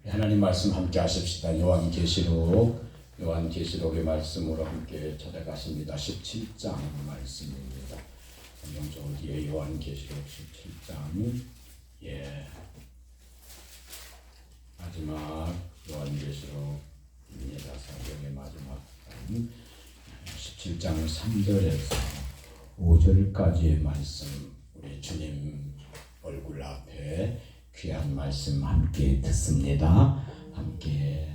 하나님 말씀 함께 하십시다. 요한계시록의 말씀으로 함께 찾아가십니다. 17장 말씀입니다. 성경 저 어디에 요한계시록 17장 마지막 요한계시록입니다. 사경의 마지막 장 17장 3절에서 5절까지의 말씀, 우리 주님 얼굴 앞에 귀한 말씀 함께 듣습니다. 함께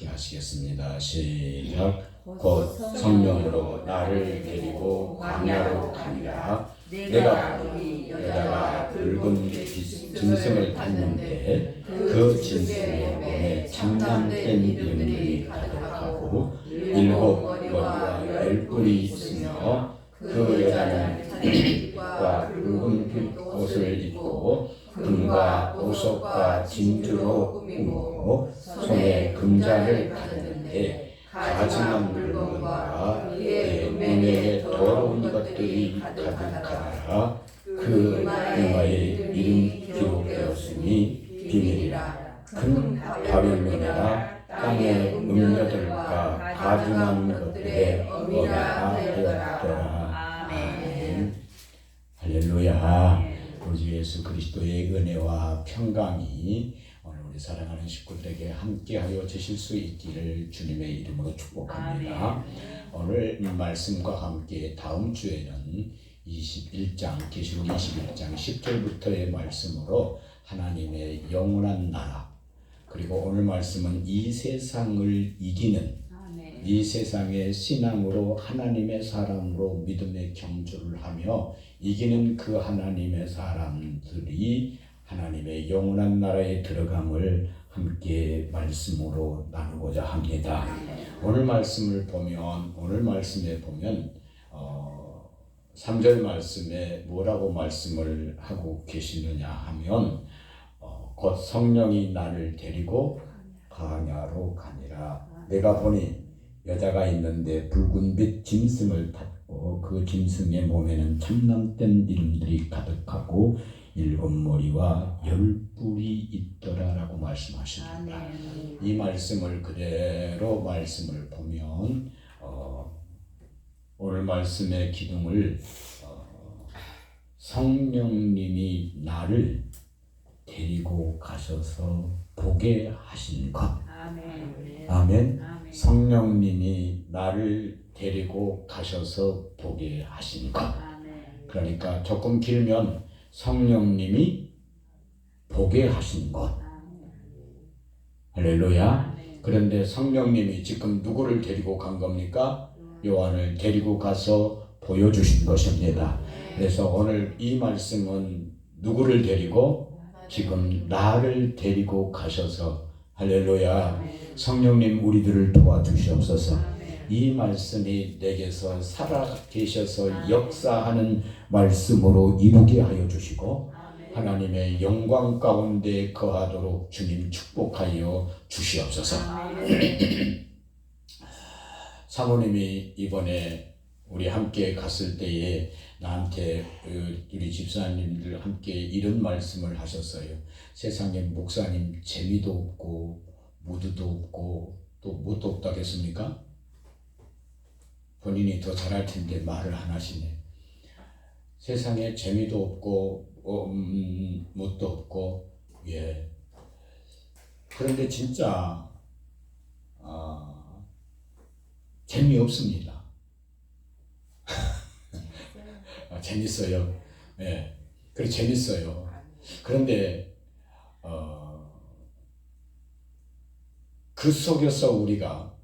하시겠습니다. 시작. 곧 성령으로 나를 데리고 광야로 가니라. 내가 보니 여자가 붉은 짐승을 탔는데 그 짐승의 몸에 장난된 이름들이 가득하고 7 머리와 10뿔이 있으며 그 여자는 빛과 붉은 옷을 입고 금과 보석과 진주로 꾸미고 손에 금자를 가졌는데 가증한 물건과 그의 눈에 더러운 것들이 가득하더라. 그 음화에 이름이 기록되었으니 비밀이라. 큰 바빌론이라 땅의 음녀들과 가증한 것들의 어미가 되었더라. 아멘. 할렐루야. 우리 예수 그리스도의 은혜와 평강이 오늘 우리 사랑하는 식구들에게 함께하여 주실 수 있기를 주님의 이름으로 축복합니다. 오늘 이 말씀과 함께 다음 주에는 21장 계시록 21장 10절부터의 말씀으로 하나님의 영원한 나라, 그리고 오늘 말씀은 이 세상을 이기는, 이 세상의 신앙으로 하나님의 사람으로 믿음의 경주를 하며 이기는 그 하나님의 사람들이 하나님의 영원한 나라에 들어감을 함께 말씀으로 나누고자 합니다. 오늘 말씀에 보면 3절 말씀에 뭐라고 말씀을 하고 계시느냐 하면 곧 성령이 나를 데리고 광야로 가니라. 내가 보니 여자가 있는데 붉은 빛 짐승을 탔고 그 짐승의 몸에는 참남된 이름들이 가득하고 7 머리와 10뿔이 있더라라고 말씀하십니다. 이 말씀을 그대로 말씀을 보면 오늘 말씀의 기둥을 성령님이 나를 데리고 가셔서 보게 하신 것. 아멘. 성령님이 나를 데리고 가셔서 보게 하신 것. 그러니까 조금 길면 성령님이 보게 하신 것. 할렐루야. 그런데 성령님이 지금 누구를 데리고 간 겁니까? 요한을 데리고 가서 보여주신 것입니다. 그래서 오늘 이 말씀은 누구를 데리고? 지금 나를 데리고 가셔서, 할렐루야, 성령님 우리들을 도와주시옵소서. 이 말씀이 내게서 살아 계셔서 역사하는 말씀으로 이루게 하여 주시고 하나님의 영광 가운데 거하도록 주님 축복하여 주시옵소서. 사모님이 이번에 우리 함께 갔을 때에 나한테 우리 집사님들 함께 이런 말씀을 하셨어요. 세상에 목사님 재미도 없고 무드도 없고 또 뭣도 없다겠습니까? 본인이 더 잘할 텐데 말을 안 하시네. 세상에 재미도 없고 뭣도 없고, 그런데 진짜 재미없습니다. 재밌어요. 그래 재밌어요. 그런데 그 속에서 우리가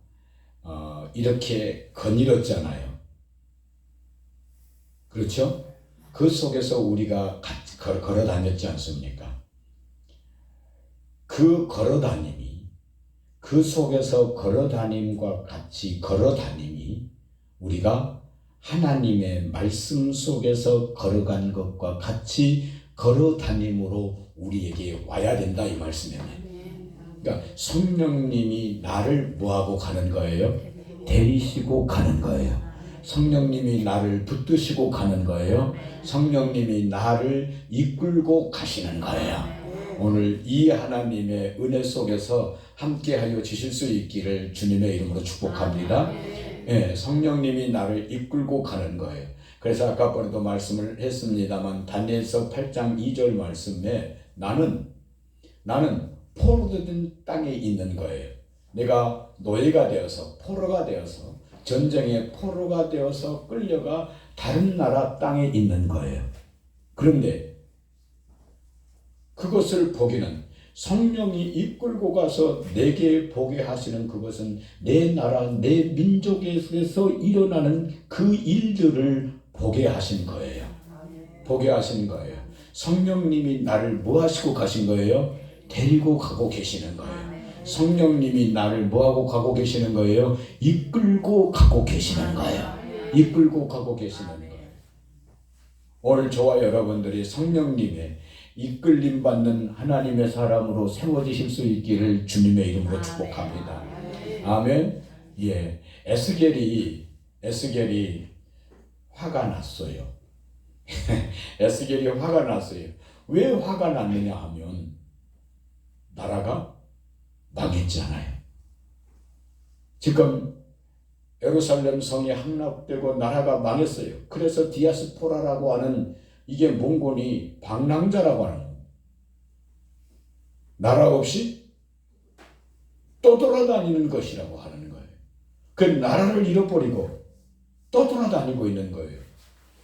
이렇게 거닐었잖아요. 그렇죠? 그 속에서 우리가 같이 걸어 다녔지 않습니까? 그 걸어 다님이, 그 속에서 걸어 다님과 같이 걸어 다님이 우리가 하나님의 말씀 속에서 걸어간 것과 같이 걸어 다님으로 우리에게 와야 된다, 이 말씀입니다. 그러니까 성령님이 나를 뭐하고 가는 거예요? 데리시고 가는 거예요. 성령님이 나를 붙드시고 가는 거예요. 성령님이 나를 이끌고 가시는 거예요. 오늘 이 하나님의 은혜 속에서 함께하여 주실 수 있기를 주님의 이름으로 축복합니다. 예, 성령님이 나를 이끌고 가는 거예요. 그래서 아까 번에도 말씀을 했습니다만 다니엘서 8장 2절 말씀에 나는 포로된 땅에 있는 거예요. 내가 노예가 되어서 포로가 되어서 전쟁의 포로가 되어서 끌려가 다른 나라 땅에 있는 거예요. 그런데 그것을 보기는 성령이 이끌고 가서 내게 보게 하시는 그것은 내 나라 내 민족에서 일어나는 그 일들을 보게 하신 거예요. 보게 하신 거예요. 성령님이 나를 뭐 하시고 가신 거예요? 데리고 가고 계시는 거예요. 성령님이 나를 뭐 하고 가고 계시는 거예요? 이끌고 가고 계시는 거예요. 이끌고 가고 계시는 거예요. 오늘 저와 여러분들이 성령님의 이끌림 받는 하나님의 사람으로 세워지실 수 있기를 주님의 이름으로 축복합니다. 아멘. 예, 에스겔이 화가 났어요. 에스겔이 화가 났어요. 왜 화가 났느냐 하면 나라가 망했잖아요. 지금 예루살렘 성이 함락되고 나라가 망했어요. 그래서 디아스포라라고 하는 이게 몽골이 방랑자라고 하는 거예요. 나라 없이 떠돌아다니는 것이라고 하는 거예요. 그 나라를 잃어버리고 떠돌아다니고 있는 거예요.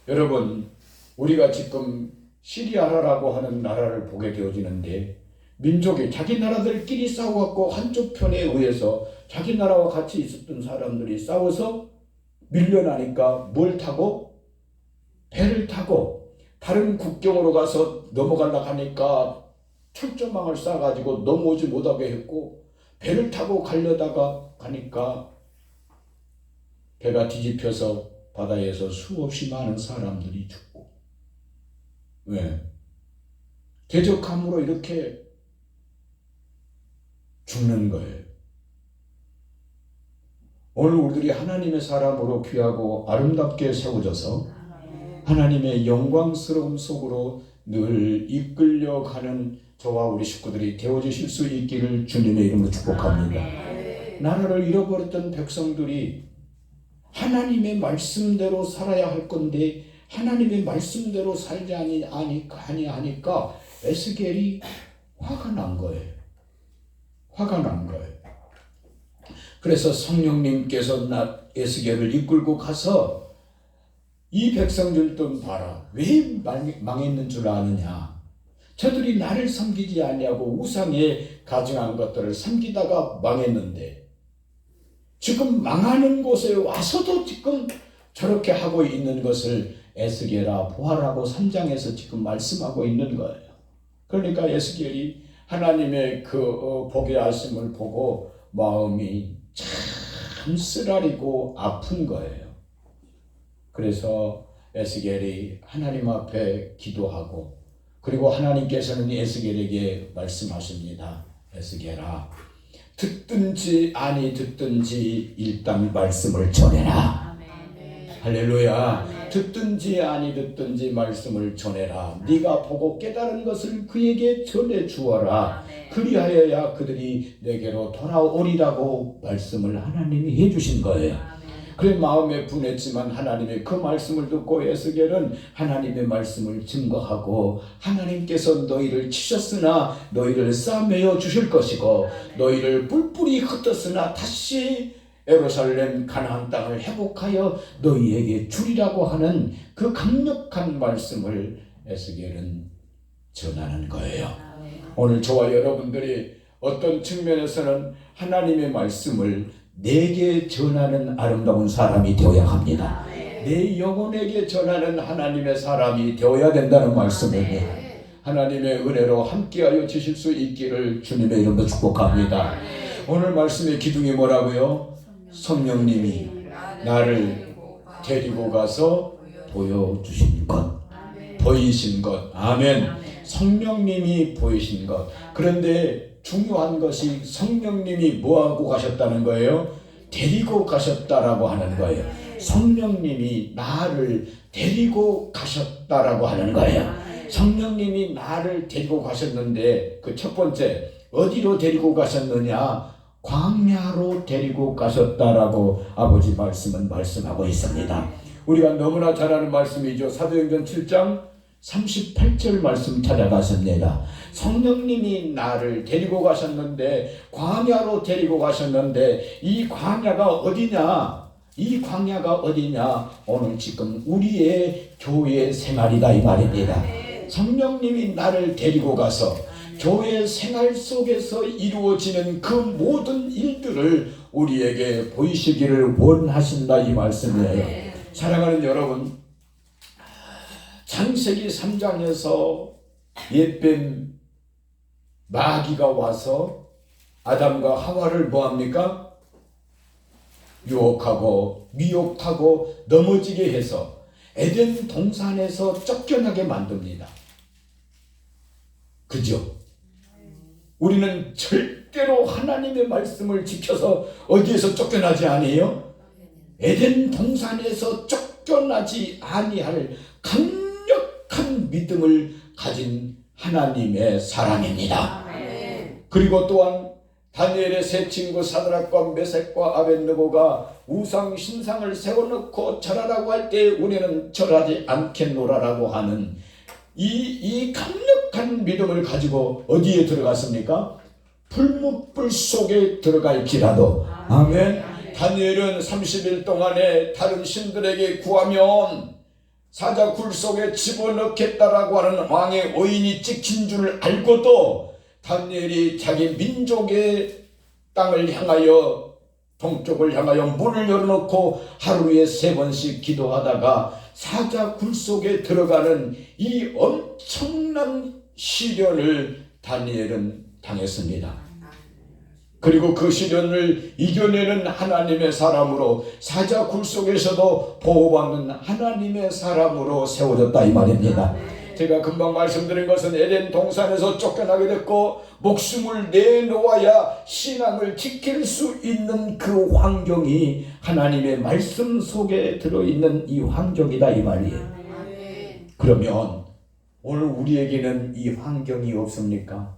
여러분, 우리가 지금 시리아라고 하는 나라를 보게 되어지는데 민족이 자기 나라들끼리 싸워갖고 한쪽 편에 의해서 자기 나라와 같이 있었던 사람들이 싸워서 밀려나니까 뭘 타고? 배를 타고 다른 국경으로 가서 넘어가려고 하니까 철조망을 쏴가지고 넘어오지 못하게 했고 배를 타고 가려다가 가니까 배가 뒤집혀서 바다에서 수없이 많은 사람들이 죽고 왜? 대적함으로 이렇게 죽는 거예요. 오늘 우리들이 하나님의 사람으로 귀하고 아름답게 세워져서 하나님의 영광스러움 속으로 늘 이끌려가는 저와 우리 식구들이 되어주실 수 있기를 주님의 이름으로 축복합니다. 나라를 잃어버렸던 백성들이 하나님의 말씀대로 살아야 할 건데 하나님의 말씀대로 살지 아니하니까 에스겔이 화가 난 거예요. 화가 난 거예요. 그래서 성령님께서 에스겔을 이끌고 가서 이 백성들 좀 봐라. 왜 망했는 줄 아느냐. 저들이 나를 섬기지 아니하고 우상에 가증한 것들을 섬기다가 망했는데 지금 망하는 곳에 와서도 지금 저렇게 하고 있는 것을 에스겔아 보아라고 3장에서 지금 말씀하고 있는 거예요. 그러니까 에스겔이 하나님의 그 보게 하심을 보고 마음이 참 쓰라리고 아픈 거예요. 그래서 에스겔이 하나님 앞에 기도하고 그리고 하나님께서는 에스겔에게 말씀하십니다. 에스겔아, 듣든지 아니 듣든지 일단 말씀을 전해라. 할렐루야. 듣든지 아니 듣든지 말씀을 전해라. 네가 보고 깨달은 것을 그에게 전해 주어라. 그리하여야 그들이 내게로 돌아오리라고 말씀을 하나님이 해주신 거예요. 그래 마음에 분했지만 하나님의 그 말씀을 듣고 에스겔은 하나님의 말씀을 증거하고 하나님께서 너희를 치셨으나 너희를 싸매어 주실 것이고 너희를 뿔뿔이 흩었으나 다시 예루살렘 가나안 땅을 회복하여 너희에게 주리라고 하는 그 강력한 말씀을 에스겔은 전하는 거예요. 오늘 저와 여러분들이 어떤 측면에서는 하나님의 말씀을 내게 전하는 아름다운 사람이 되어야 합니다. 내 영혼에게 전하는 하나님의 사람이 되어야 된다는 말씀을 하나님의 은혜로 함께하여 주실 수 있기를 주님의 이름으로 축복합니다. 오늘 말씀의 기둥이 뭐라고요? 성령님이 나를 데리고 가서 보여주신 것, 보이신 것. 아멘. 성령님이 보이신 것. 그런데 중요한 것이 성령님이 뭐하고 가셨다는 거예요? 데리고 가셨다라고 하는 거예요. 성령님이 나를 데리고 가셨다라고 하는 거예요. 성령님이 나를 데리고 가셨는데 그 첫 번째 어디로 데리고 가셨느냐? 광야로 데리고 가셨다라고 아버지 말씀은 말씀하고 있습니다. 우리가 너무나 잘 아는 말씀이죠. 사도행전 7장 38절 말씀 찾아가십니다. 성령님이 나를 데리고 가셨는데 광야로 데리고 가셨는데 이 광야가 어디냐? 이 광야가 어디냐? 오늘 지금 우리의 교회 생활이다 이 말입니다. 성령님이 나를 데리고 가서 교회 생활 속에서 이루어지는 그 모든 일들을 우리에게 보이시기를 원하신다 이 말씀이에요. 사랑하는 여러분, 창세기 3장에서 옛뱀 마귀가 와서 아담과 하와를 뭐합니까? 유혹하고 미혹하고 넘어지게 해서 에덴 동산에서 쫓겨나게 만듭니다. 그죠? 우리는 절대로 하나님의 말씀을 지켜서 어디에서 쫓겨나지 아니에요? 에덴 동산에서 쫓겨나지 아니할 강력한 믿음을 가진 하나님의 사람입니다. 그리고 또한 다니엘의 세 친구 사드락과 메섹과 아벳느고가 우상 신상을 세워놓고 절하라고 할 때 우리는 절하지 않겠노라라고 하는 이 강력한 믿음을 가지고 어디에 들어갔습니까? 풀무불 속에 들어갈지라도. 아멘. 다니엘은 30일 동안에 다른 신들에게 구하면 사자 굴 속에 집어넣겠다라고 하는 왕의 오인이 찍힌 줄 알고도 다니엘이 자기 민족의 땅을 향하여 동쪽을 향하여 문을 열어놓고 하루에 3번씩 기도하다가 사자 굴 속에 들어가는 이 엄청난 시련을 다니엘은 당했습니다. 그리고 그 시련을 이겨내는 하나님의 사람으로 사자 굴 속에서도 보호받는 하나님의 사람으로 세워졌다 이 말입니다. 제가 금방 말씀드린 것은 에덴 동산에서 쫓겨나게 됐고 목숨을 내놓아야 신앙을 지킬 수 있는 그 환경이 하나님의 말씀 속에 들어있는 이 환경이다 이 말이에요. 그러면 오늘 우리에게는 이 환경이 없습니까?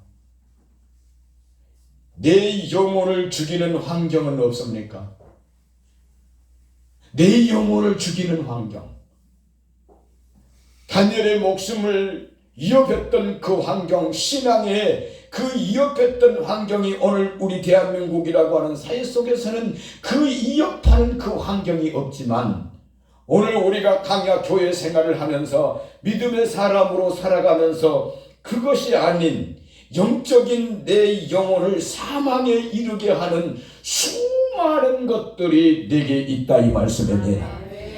내 영혼을 죽이는 환경은 없습니까? 내 영혼을 죽이는 환경, 다니엘의 목숨을 위협했던 그 환경, 신앙의 그 위협했던 환경이 오늘 우리 대한민국이라고 하는 사회 속에서는 그 위협하는 그 환경이 없지만 오늘 우리가 강야 교회 생활을 하면서 믿음의 사람으로 살아가면서 그것이 아닌 영적인 내 영혼을 사망에 이르게 하는 수많은 것들이 내게 있다 이 말씀입니다.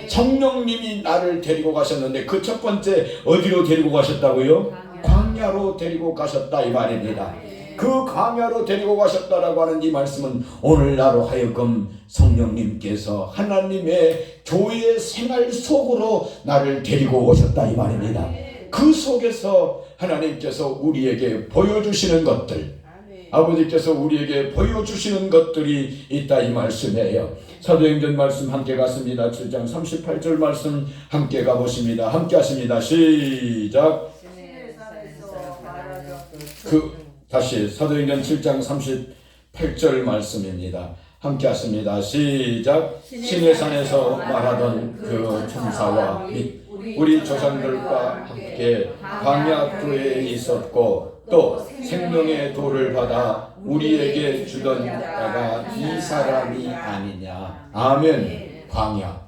성령님이 나를 데리고 가셨는데 그 첫 번째 어디로 데리고 가셨다고요? 광야로 데리고 가셨다 이 말입니다. 그 광야로 데리고 가셨다라고 하는 이 말씀은 오늘 나로 하여금 성령님께서 하나님의 교회 생활 속으로 나를 데리고 오셨다 이 말입니다. 그 속에서 하나님께서 우리에게 보여주시는 것들, 아버지께서 우리에게 보여주시는 것들이 있다 이 말씀이에요. 사도행전 말씀 함께 갔습니다. 7장 38절 말씀 함께 가보십니다. 함께 하십니다. 시작. 다시 사도행전 7장 38절 말씀입니다. 함께 하십니다. 시작. 시내산에서 말하던 그 천사와 및 우리 조상들과 함께 광야 교회에 있었고 또 생명의 돌을 받아 우리에게 주던 자가 이 사람이 아니냐. 아멘. 광야.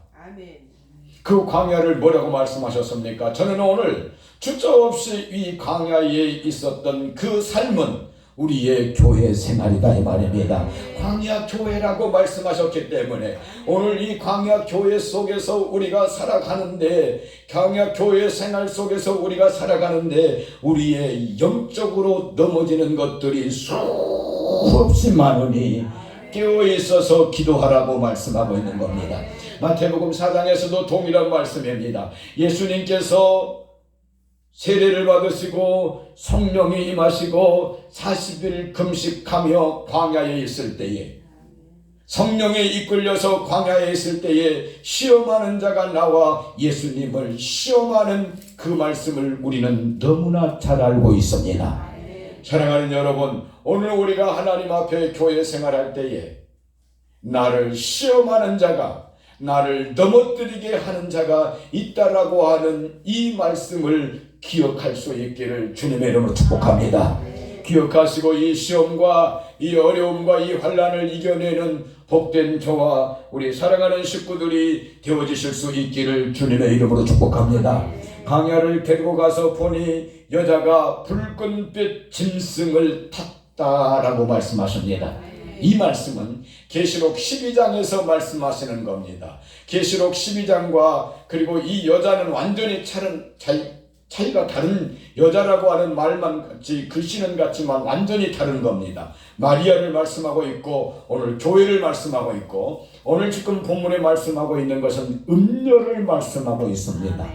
그 광야를 뭐라고 말씀하셨습니까? 저는 오늘 주저없이 이 광야에 있었던 그 삶은 우리의 교회 생활이다 이 말입니다. 광야 교회라고 말씀하셨기 때문에 오늘 이 광야 교회 속에서 우리가 살아가는데, 광야 교회 생활 속에서 우리가 살아가는데 우리의 영적으로 넘어지는 것들이 수없이 많으니 깨어 있어서 기도하라고 말씀하고 있는 겁니다. 마태복음 4장에서도 동일한 말씀입니다. 예수님께서 세례를 받으시고 성령이 임하시고 40일 금식하며 광야에 있을 때에 성령에 이끌려서 광야에 있을 때에 시험하는 자가 나와 예수님을 시험하는 그 말씀을 우리는 너무나 잘 알고 있습니다. 사랑하는 여러분, 오늘 우리가 하나님 앞에 교회 생활할 때에 나를 시험하는 자가, 나를 넘어뜨리게 하는 자가 있다라고 하는 이 말씀을 기억할 수 있기를 주님의 이름으로 축복합니다. 기억하시고 이 시험과 이 어려움과 이 환난을 이겨내는 복된 저와 우리 사랑하는 식구들이 되어지실 수 있기를 주님의 이름으로 축복합니다. 광야를 데리고 가서 보니 여자가 붉은빛 짐승을 탔다라고 말씀하십니다. 이 말씀은 계시록 12장에서 말씀하시는 겁니다. 계시록 12장과 그리고 이 여자는 완전히 차이가 다른, 여자라고 하는 말만 같이 글씨는 같지만 완전히 다른 겁니다. 마리아를 말씀하고 있고 오늘 교회를 말씀하고 있고 오늘 지금 본문에 말씀하고 있는 것은 음녀를 말씀하고 있습니다.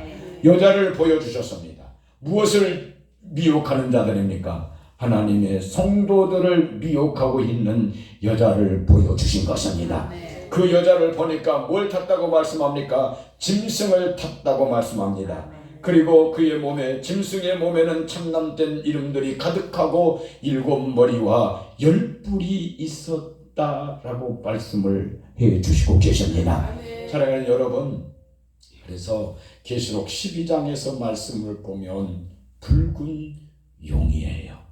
여자를 보여주셨습니다. 무엇을 미혹하는 자들입니까? 하나님의 성도들을 미혹하고 있는 여자를 보여주신 것입니다. 그 여자를 보니까 뭘 탔다고 말씀합니까? 짐승을 탔다고 말씀합니다. 그리고 그의 몸에, 짐승의 몸에는 참남된 이름들이 가득하고 7머리와 10뿔이 있었다라고 말씀을 해주시고 계십니다. 사랑하는 여러분, 그래서 계시록 12장에서 말씀을 보면 붉은 용이에요.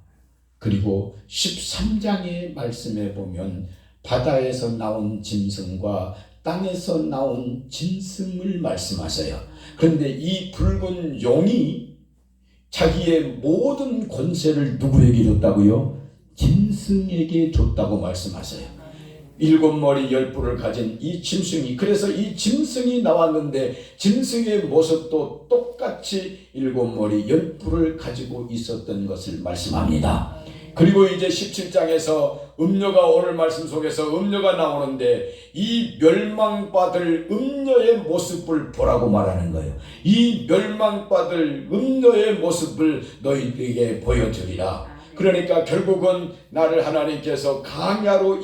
그리고 13장의 말씀에 보면 바다에서 나온 짐승과 땅에서 나온 짐승을 말씀하세요. 그런데 이 붉은 용이 자기의 모든 권세를 누구에게 줬다고요? 짐승에게 줬다고 말씀하세요. 7머리 10뿔을 가진 이 짐승이, 그래서 이 짐승이 나왔는데 짐승의 모습도 똑같이 7머리 10뿔을 가지고 있었던 것을 말씀합니다. 그리고 이제 17장에서 음녀가, 오늘 말씀 속에서 음녀가 나오는데 이 멸망받을 음녀의 모습을 보라고 말하는 거예요. 이 멸망받을 음녀의 모습을 너희에게 보여주리라. 그러니까 결국은 나를 하나님께서 광야로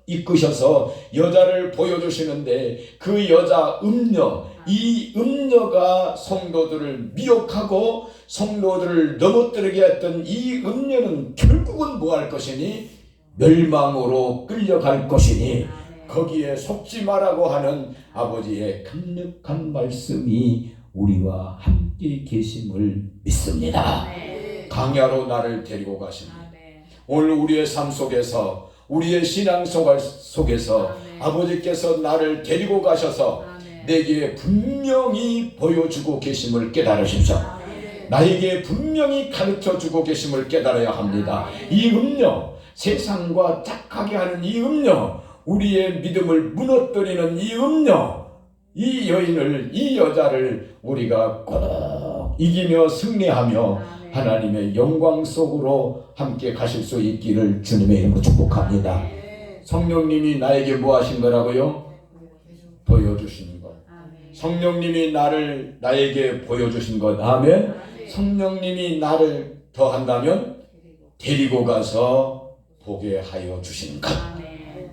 이끄셔서 여자를 보여주시는데 그 여자 음녀, 이 음녀가 성도들을 미혹하고 성도들을 넘어뜨리게 했던 이 음녀는 결국은 뭐 할 것이니? 멸망으로 끌려갈 것이니 거기에 속지 말라고 하는 아버지의 강력한 말씀이 우리와 함께 계심을 믿습니다. 광야로 나를 데리고 가십니다. 오늘 우리의 삶 속에서, 우리의 신앙 속에서 아버지께서 나를 데리고 가셔서 내게 분명히 보여주고 계심을 깨달으십시오. 나에게 분명히 가르쳐주고 계심을 깨달아야 합니다. 이 음녀, 세상과 짝하게 하는 이 음녀, 우리의 믿음을 무너뜨리는 이 음녀, 이 여인을, 이 여자를 우리가 꼭 이기며 승리하며 하나님의 영광 속으로 함께 가실 수 있기를 주님의 이름으로 축복합니다. 성령님이 나에게 뭐 하신 거라고요? 보여주시는 것. 성령님이 나에게 보여주신 것. 아멘. 성령님이 나를 더 한다면 데리고 가서 보게 하여 주시는 것.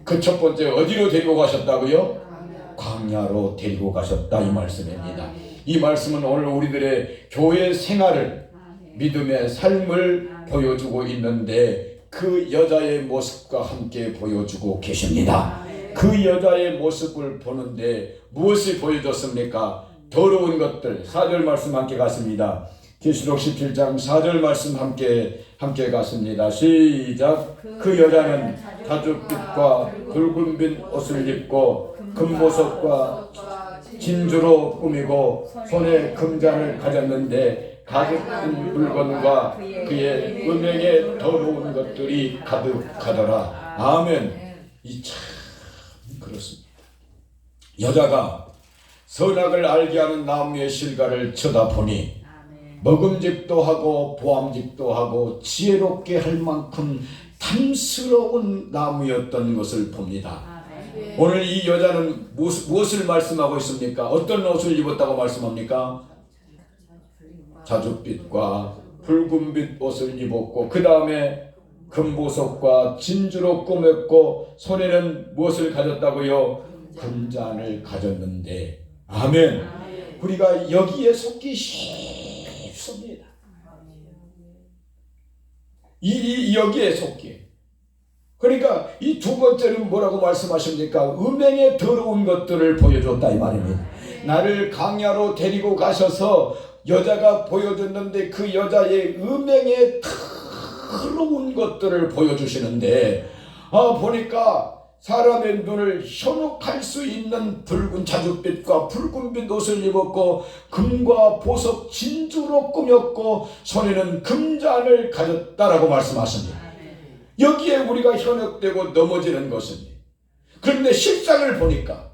그 첫 번째, 어디로 데리고 가셨다고요? 광야로 데리고 가셨다, 이 말씀입니다. 이 말씀은 오늘 우리들의 교회 생활을, 믿음의 삶을 보여주고 있는데 그 여자의 모습과 함께 보여주고 계십니다. 그 여자의 모습을 보는데 무엇이 보여줬습니까? 더러운 것들. 4절 말씀 함께 갔습니다. 계시록 17장 4절 말씀 함께 갔습니다. 시작. 그 여자는 자줏빛과 붉은빛 옷을 입고 금보석과 진주로 꾸미고 손에 금잔을 가졌는데 가득한 물건과 그의 음행에 더러운 것들이 가득하더라. 아멘. 이 참 그렇습니다. 여자가 선악을 알게 하는 나무의 실과를 쳐다보니 먹음직도 하고 보암직도 하고 지혜롭게 할 만큼 탐스러운 나무였던 것을 봅니다. 오늘 이 여자는 무엇을 말씀하고 있습니까? 어떤 옷을 입었다고 말씀합니까? 자줏빛과 붉은빛 옷을 입었고 그 다음에 금보석과 진주로 꾸몄고 손에는 무엇을 가졌다고요? 금잔을 가졌는데, 아멘. 우리가 여기에 속기 쉽습니다. 여기에 속기. 그러니까 이 두 번째는 뭐라고 말씀하십니까? 음행의 더러운 것들을 보여줬다 이 말입니다. 나를 광야로 데리고 가셔서 여자가 보여줬는데 그 여자의 음행의 더러운 것들을 보여주시는데, 보니까 사람의 눈을 현혹할 수 있는 붉은 자줏빛과 붉은빛 옷을 입었고 금과 보석 진주로 꾸몄고 손에는 금잔을 가졌다라고 말씀하십니다. 여기에 우리가 현혹되고 넘어지는 것입니다. 그런데 실상을 보니까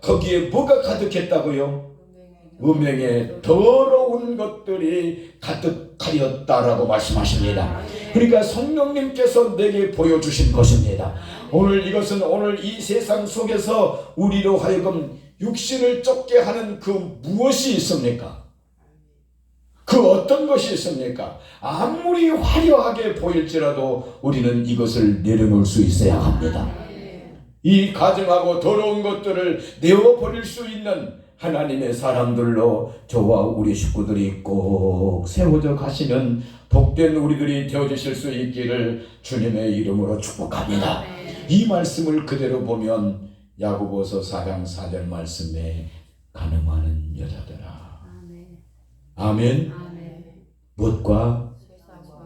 거기에 뭐가 가득했다고요? 음행의 더러운 것들이 가득하였다라고 말씀하십니다. 그러니까 성령님께서 내게 보여주신 것입니다. 오늘 이것은 오늘 이 세상 속에서 우리로 하여금 육신을 쫓게 하는 그 무엇이 있습니까? 그 어떤 것이 있습니까? 아무리 화려하게 보일지라도 우리는 이것을 내려놓을 수 있어야 합니다. 이 가증하고 더러운 것들을 내어버릴 수 있는 하나님의 사람들로 저와 우리 식구들이 꼭 세워져 가시는 복된 우리들이 되어주실 수 있기를 주님의 이름으로 축복합니다. 이 말씀을 그대로 보면 야고보서 4장 4절 말씀에 가늠하는 여자들아. 아멘. 무엇과?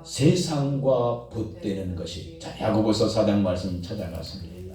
세상과 붙대는 것이. 자, 야고보서 4장 말씀 찾아갔습니다.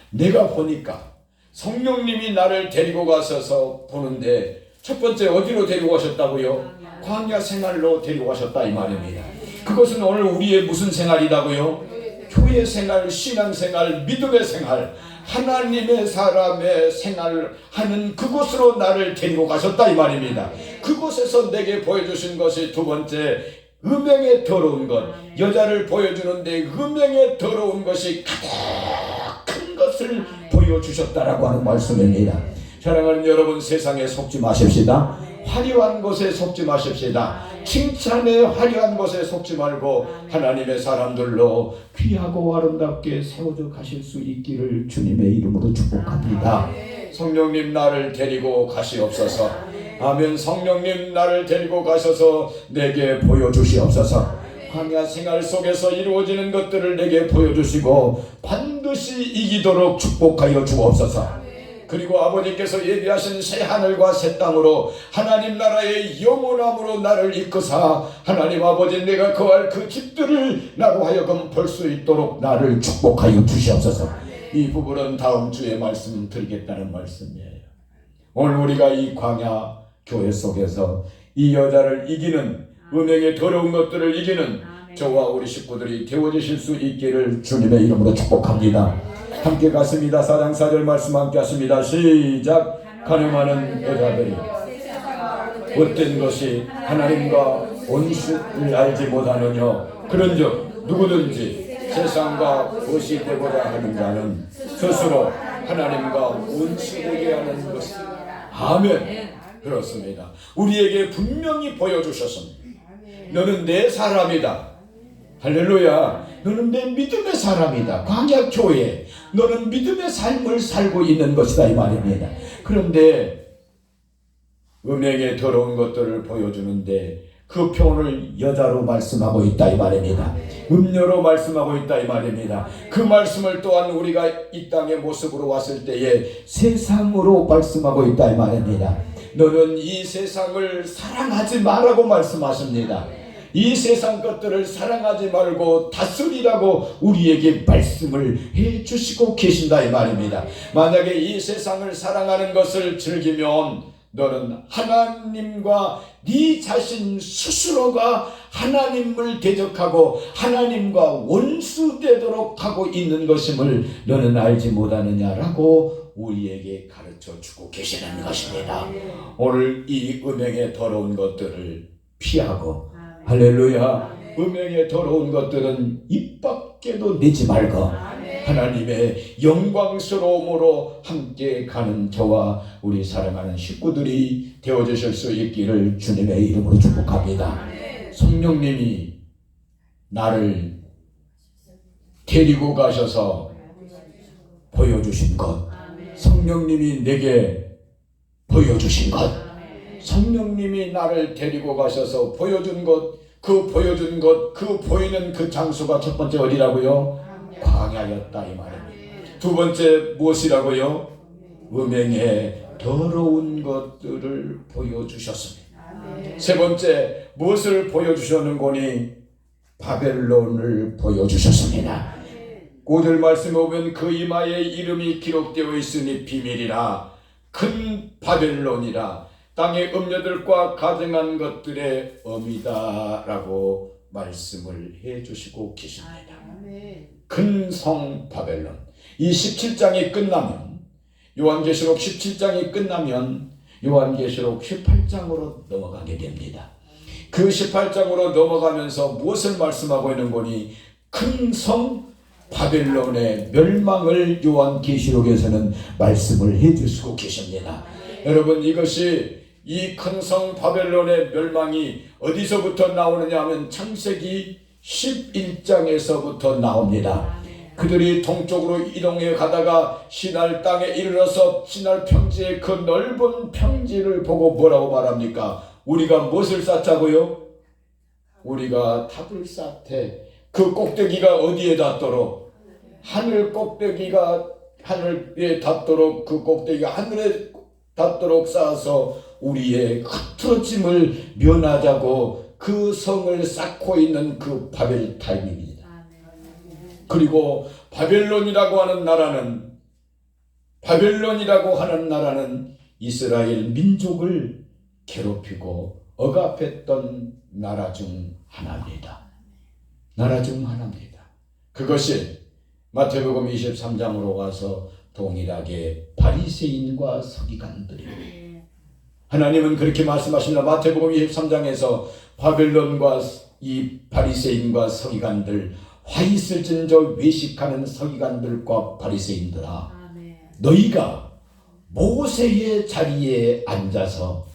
내가 보니까 성령님이 나를 데리고 가셔서 보는데 첫 번째 어디로 데리고 가셨다고요? 광야 생활로 데리고 가셨다 이 말입니다. 그것은 오늘 우리의 무슨 생활이라고요? 교회 생활, 신앙 생활, 믿음의 생활, 하나님의 사람의 생활하는 그곳으로 나를 데리고 가셨다 이 말입니다. 그곳에서 내게 보여주신 것이 두 번째, 음행의 더러운 것. 여자를 보여주는데 음행의 더러운 것이 가득 큰 것을 보여주셨다라고 하는 말씀입니다. 사랑하는 여러분, 세상에 속지 마십시다. 화려한 것에 속지 마십시다. 칭찬에 화려한 것에 속지 말고 하나님의 사람들로 귀하고 아름답게 세워져 가실 수 있기를 주님의 이름으로 축복합니다. 성령님 나를 데리고 가시옵소서. 아멘. 성령님 나를 데리고 가셔서 내게 보여주시옵소서. 광야 생활 속에서 이루어지는 것들을 내게 보여주시고 반드시 이기도록 축복하여 주옵소서. 그리고 아버지께서 예비하신 새 하늘과 새 땅으로 하나님 나라의 영원함으로 나를 이끄사 하나님 아버지 내가 거할 그 집들을 나로 하여금 볼 수 있도록 나를 축복하여 주시옵소서. 이 부분은 다음 주에 말씀드리겠다는 말씀이에요. 오늘 우리가 이 광야 교회 속에서 이 여자를 이기는, 음행의 더러운 것들을 이기는 저와 우리 식구들이 되어주실 수 있기를 주님의 이름으로 축복합니다. 함께 갔습니다. 4장 4절 말씀 함께 하십니다. 시작. 가늠하는 여자들이 어떤 것이 하나님과 원수를 알지 못하느냐. 그런즉 누구든지 세상과 것이 되고자 하는 자는 스스로 하나님과 원수되게 하는 것이다. 아멘. 그렇습니다. 우리에게 분명히 보여주셨습니다. 너는 내 사람이다. 할렐루야. 너는 내 믿음의 사람이다. 광야 교회 너는 믿음의 삶을 살고 있는 것이다 이 말입니다. 그런데 음행의 더러운 것들을 보여주는데 그 표현을 여자로 말씀하고 있다 이 말입니다. 음녀로 말씀하고 있다 이 말입니다. 그 말씀을 또한 우리가 이 땅의 모습으로 왔을 때에 세상으로 말씀하고 있다 이 말입니다. 너는 이 세상을 사랑하지 말라고 말씀하십니다. 이 세상 것들을 사랑하지 말고 다스리라고 우리에게 말씀을 해주시고 계신다 이 말입니다. 만약에 이 세상을 사랑하는 것을 즐기면 너는 하나님과 네 자신 스스로가 하나님을 대적하고 하나님과 원수되도록 하고 있는 것임을 너는 알지 못하느냐라고 우리에게 가르쳐주고 계시는 것입니다. 오늘 이 음행의 더러운 것들을 피하고 할렐루야. 음행의 더러운 것들은 입 밖에도 내지 말고 하나님의 영광스러움으로 함께 가는 저와 우리 사랑하는 식구들이 되어주실 수 있기를 주님의 이름으로 축복합니다. 성령님이 나를 데리고 가셔서 보여주신 것, 성령님이 내게 보여주신 것, 성령님이 나를 데리고 가셔서 보여준 것, 그 보여준 것, 그 보이는 그 장소가 첫 번째 어디라고요? 광야였다 이 말입니다. 두 번째 무엇이라고요? 음행의 더러운 것들을 보여주셨습니다. 세 번째 무엇을 보여주셨는고니? 바벨론을 보여주셨습니다. 5절 말씀에 보면 그 이마에 이름이 기록되어 있으니 비밀이라 큰 바벨론이라 땅의 음녀들과 가증한 것들의 어미다 라고 말씀을 해주시고 계십니다. 큰 성 바벨론. 이 17장이 끝나면, 요한계시록 17장이 끝나면 요한계시록 18장으로 넘어가게 됩니다. 그 18장으로 넘어가면서 무엇을 말씀하고 있는 거니? 큰 성 바벨론의 멸망을 요한계시록에서는 말씀을 해주시고 계십니다. 여러분, 이것이 이 큰 성 바벨론의 멸망이 어디서부터 나오느냐 하면 창세기 11장에서부터 나옵니다. 그들이 동쪽으로 이동해 가다가 시날 땅에 이르러서 시날 평지의 그 넓은 평지를 보고 뭐라고 말합니까? 우리가 무엇을 쌓자고요? 우리가 탑을 쌓되 그 꼭대기가 어디에 닿도록? 하늘 꼭대기가 하늘에 닿도록, 그 꼭대기가 하늘에 닿도록 쌓아서 우리의 흐트러짐을 면하자고 그 성을 쌓고 있는 그 바벨타임입니다. 그리고 바벨론이라고 하는 나라는 이스라엘 민족을 괴롭히고 억압했던 나라 중 하나입니다. 그것이 마태복음 23장으로 가서 동일하게 바리새인과 서기관들입니다. 하나님은 그렇게 말씀하십니다. 마태복음 23장에서 바벨론과 이 바리새인과 서기관들, 화 있을진저 외식하는 서기관들과 바리새인들아, 너희가 모세의 자리에 앉아서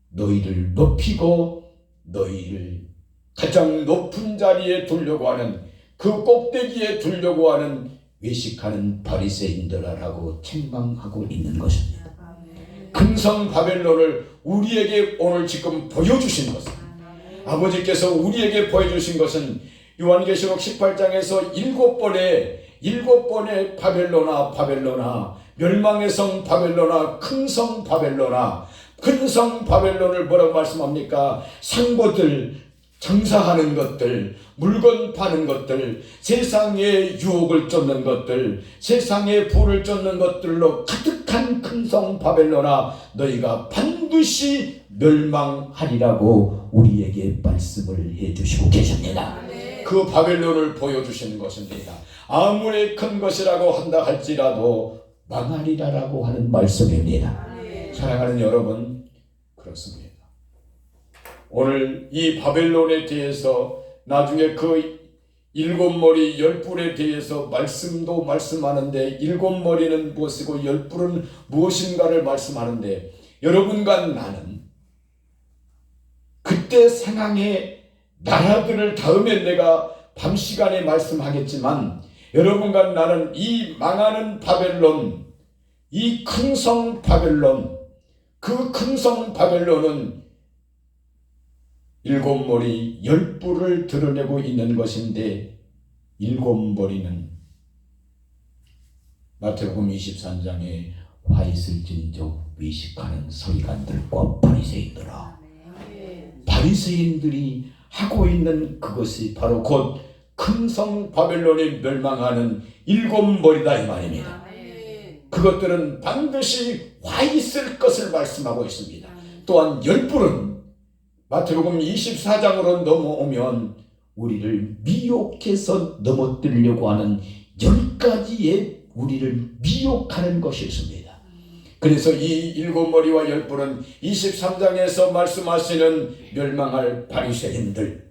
너희를 높이고 너희를 가장 높은 자리에 두려고 하는, 그 꼭대기에 두려고 하는 외식하는 바리새인들아라고 책망하고 있는 것입니다. 큰 성 바벨론을 우리에게 오늘 지금 보여주신 것은, 아버지께서 우리에게 보여주신 것은 요한계시록 18장에서 7번의 바벨로나, 멸망의 성 바벨로나, 큰 성 바벨로나, 큰 성 바벨론을 뭐라고 말씀합니까? 상고들, 장사하는 것들, 물건 파는 것들, 세상의 유혹을 쫓는 것들, 세상의 부를 쫓는 것들로 가득한 큰 성 바벨로나, 너희가 반드시 멸망하리라고 우리에게 말씀을 해주시고 계십니다. 그 바벨론을 보여주시는 것입니다. 아무리 큰 것이라고 한다 할지라도 망하리라라고 하는 말씀입니다. 사랑하는 여러분, 그렇습니다. 오늘 이 바벨론에 대해서 나중에 그 7머리 10뿔에 대해서 말씀도 말씀하는데, 7머리는 무엇이고 10뿔은 무엇인가를 말씀하는데, 여러분과 나는 그때 상황의 나라들을 다음에 내가 밤 시간에 말씀하겠지만, 여러분과 나는 이 망하는 바벨론, 이 큰 성 바벨론, 그 큰 성 바벨론은 7머리 10뿔을 드러내고 있는 것인데, 7머리는 마태복음 23장에 화 있을진저 외식하는 서기관들과 바리새인들아, 바리새인들이 하고 있는 그것이 바로 곧 큰 성 바벨론이 멸망하는 7머리다 이 말입니다. 그것들은 반드시 화 있을 것을 말씀하고 있습니다. 또한 10뿔은 마태복음 24장으로 넘어오면 우리를 미혹해서 넘어뜨리려고 하는 10가지의 우리를 미혹하는 것이 있습니다. 그래서 이 7머리와 10뿔은 23장에서 말씀하시는 멸망할 바리새인들,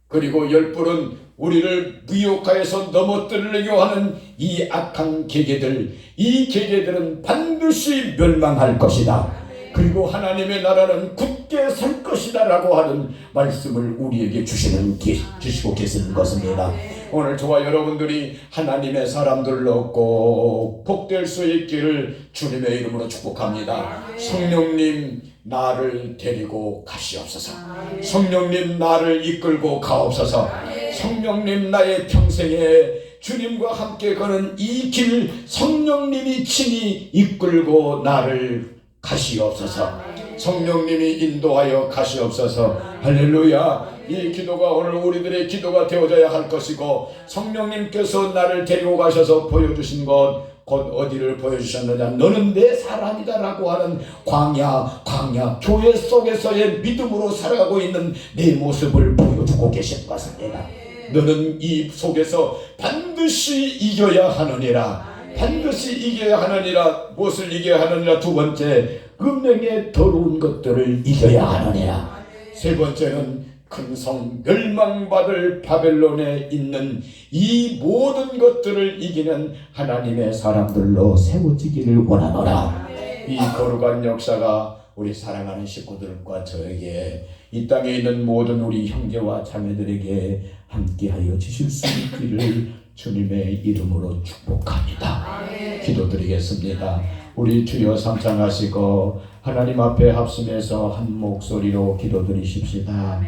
그리고 10뿔은 우리를 미혹하여서 넘어뜨리려고 하는 이 악한 계계들, 이 계계들은 반드시 멸망할 것이다. 그리고 하나님의 나라는 굳게 설 것이다라고 하는 말씀을 우리에게 주시고 계시는 것입니다. 오늘 저와 여러분들이 하나님의 사람들로 꼭 복될 수 있기를 주님의 이름으로 축복합니다. 성령님 나를 데리고 가시옵소서. 성령님 나를 이끌고 가옵소서. 성령님 나의 평생에 주님과 함께 가는 이 길 성령님이 친히 이끌고 나를 가시옵소서. 성령님이 인도하여 가시옵소서. 할렐루야. 이 기도가 오늘 우리들의 기도가 되어져야 할 것이고, 성령님께서 나를 데리고 가셔서 보여주신 것 곧 어디를 보여주셨느냐, 너는 내 사람이다 라고 하는 광야 교회 속에서의 믿음으로 살아가고 있는 내 모습을 보여주고 계신 것입니다. 너는 이 속에서 반드시 이겨야 하느니라. 반드시 이겨야 하느니라. 무엇을 이겨야 하느니라? 두 번째, 음행의 더러운 것들을 이겨야 하느니라. 세 번째는 큰 성 멸망받을 바벨론에 있는 이 모든 것들을 이기는 하나님의 사람들로 세워지기를 원하노라. 이 거룩한 역사가 우리 사랑하는 식구들과 저에게, 이 땅에 있는 모든 우리 형제와 자매들에게 함께하여 주실 수 있기를 주님의 이름으로 축복합니다. 기도드리겠습니다. 우리 주여 삼창하시고 하나님 앞에 합심해서 한 목소리로 기도드리십시다.